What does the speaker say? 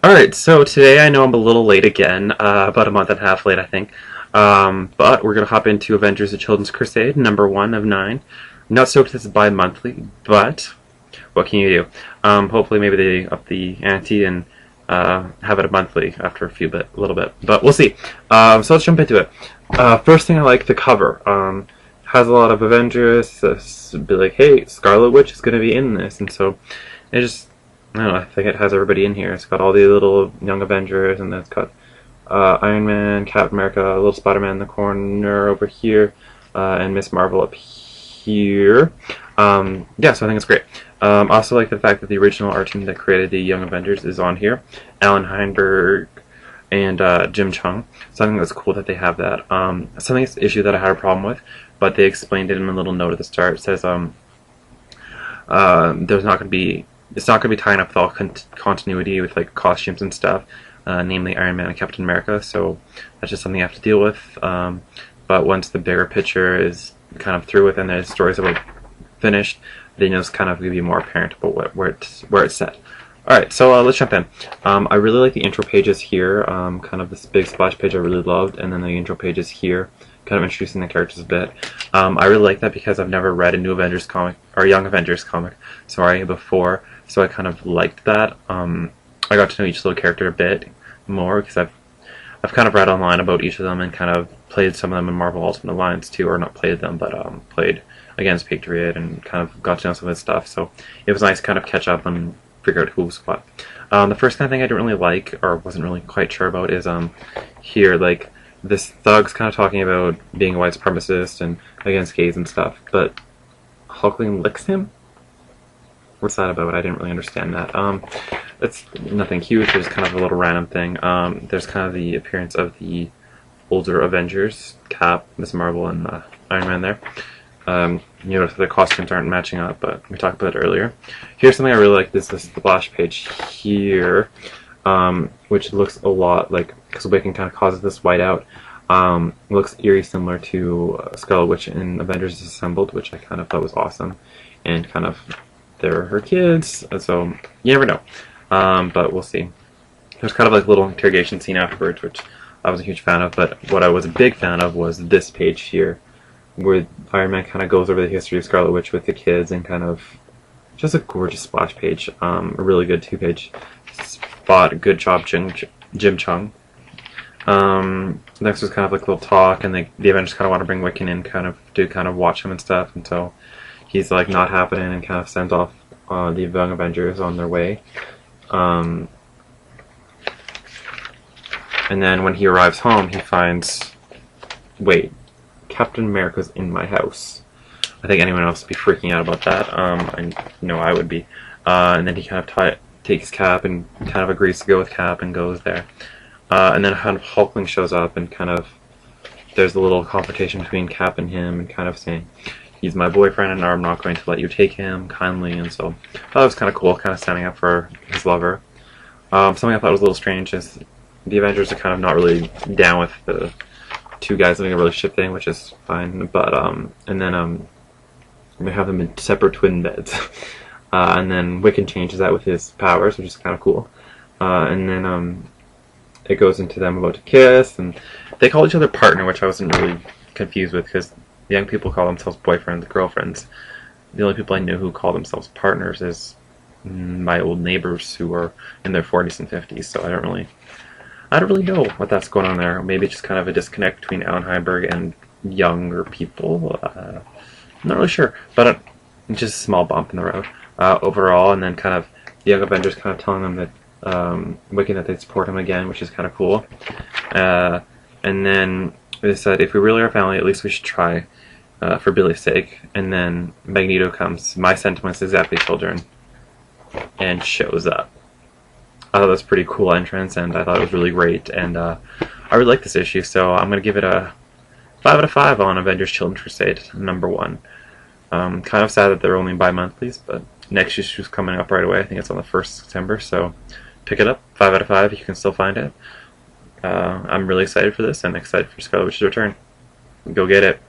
Alright, so today I know I'm a little late again, about a month and a half late, I think. But we're going to hop into Avengers: The Children's Crusade, number 1 of 9. I'm not stoked this is bi-monthly, but what can you do? Hopefully maybe they up the ante and have it a monthly after a little bit. But we'll see. So let's jump into it. First thing I like, the cover. Has a lot of Avengers, be like, hey, Scarlet Witch is going to be in this, and so it just, I don't know, I think it has everybody in here. It's got all the little young Avengers, and then it's got Iron Man, Captain America, little Spider-Man in the corner over here, and Miss Marvel up here. Yeah, so I think it's great. Also like the fact that the original art team that created the Young Avengers is on here. Alan Heinberg and Jim Chung. So I think it's cool that they have that. Something issue that I had a problem with, but they explained it in a little note at the start. It says there's not going to be, it's not going to be tying up with all continuity with like costumes and stuff, namely Iron Man and Captain America. So that's just something you have to deal with. But once the bigger picture is kind of through with and the stories are finished, then it's kind of going to be more apparent about where it's set. Alright, so let's jump in. I really like the intro pages here, kind of this big splash page I really loved, and then the intro pages here, kind of introducing the characters a bit. I really like that because I've never read a New Avengers comic, or Young Avengers comic, sorry, before, so I kind of liked that. I got to know each little character a bit more, because I've kind of read online about each of them and kind of played some of them in Marvel Ultimate Alliance too, or not played them, but played against Patriot and kind of got to know some of his stuff, so it was nice to kind of catch up and figure out who was what. The first kind of thing I didn't really like, or wasn't really quite sure about, is here, like, this thug's kind of talking about being a white supremacist and against gays and stuff, but Hulkling licks him? What's that about? I didn't really understand that. It's nothing huge, it's kind of a little random thing. There's kind of the appearance of the older Avengers, Cap, Miss Marvel, and Iron Man there. You know, the costumes aren't matching up, but we talked about it earlier. Here's something I really like. This splash page here, which looks a lot like, because Wiccan kind of causes this whiteout. Looks eerie similar to Scarlet Witch in Avengers Assembled, which I kind of thought was awesome. And kind of, they're her kids, so you never know. But we'll see. There's kind of like a little interrogation scene afterwards, which I was a huge fan of, but what I was a big fan of was this page here, where Iron Man kind of goes over the history of Scarlet Witch with the kids, and kind of just a gorgeous splash page. A really good 2-page spot. Good job, Jim Chung. Next was kind of like a little talk, and the Avengers kind of want to bring Wiccan in, kind of watch him and stuff, and so he's like not happening, and kind of sends off the Young Avengers on their way. And then when he arrives home, he finds, wait, Captain America's in my house. I think anyone else would be freaking out about that. I know I would be. And then he kind of takes Cap and kind of agrees to go with Cap and goes there. And then kind of Hulkling shows up, and kind of there's a little confrontation between Cap and him, and kind of saying, he's my boyfriend and I'm not going to let you take him kindly. And so that was kind of cool, kind of standing up for his lover. Something I thought was a little strange is the Avengers are kind of not really down with the two guys living a relationship thing, which is fine, but and then we have them in separate twin beds. And then Wiccan changes that with his powers, which is kind of cool. And then it goes into them about to kiss, and they call each other partner, which I wasn't really confused with, because the young people call themselves boyfriends, girlfriends. The only people I knew who call themselves partners is my old neighbors who are in their 40s and 50s, so I don't really know what that's going on there. Maybe just kind of a disconnect between Alan Heinberg and younger people. I'm not really sure, but just a small bump in the road overall. And then kind of the Young Avengers kind of telling them that Wiccan that they support him again, which is kind of cool. And then they said, if we really are family, at least we should try for Billy's sake. And then Magneto comes, my sentiments exactly, children, and shows up. I thought that was a pretty cool entrance, and I thought it was really great, and I really like this issue, so I'm going to give it a 5 out of 5 on Avengers Children's Crusade, number 1. Kind of sad that they're only bi-monthlies, but next issue's coming up right away. I think it's on the 1st of September, so pick it up. 5 out of 5 if you can still find it. I'm really excited for this, and excited for Scarlet Witch's return. Go get it.